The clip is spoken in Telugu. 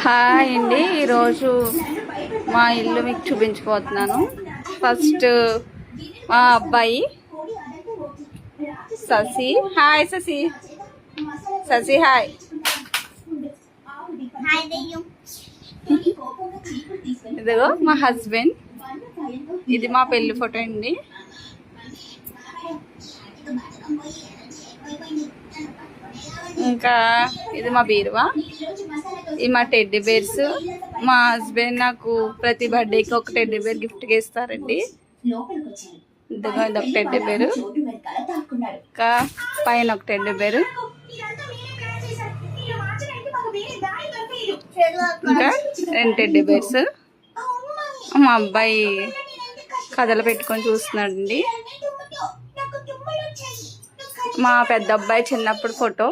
హాయ్ అండి, ఈరోజు మా ఇల్లు మీకు చూపించబోతున్నాను. ఫస్ట్ మా అబ్బాయి శశి. హాయ్ శశి. శశి హాయ్. ఇదిగో మా హస్బెండ్. ఇది మా పెళ్లి ఫోటో అండి. ఇంకా ఇది మా బీరువా. ఇది మా టెడ్డీ బేర్స్. మా హస్బెండ్ నాకు ప్రతి బర్త్డేకి ఒక టెడ్డీ బేర్ గిఫ్ట్గా ఇస్తారండి. ఇదిగో ఇది ఒక టెడ్డీ బేరు, ఇంకా పైన ఒక టెడ్డీ బేరు, ఇంకా 2 టెడ్డీ బేర్స్. మా అబ్బాయి కథలు పెట్టుకొని చూస్తున్నాడండి. మా పెద్ద అబ్బాయి చిన్నప్పుడు ఫోటో.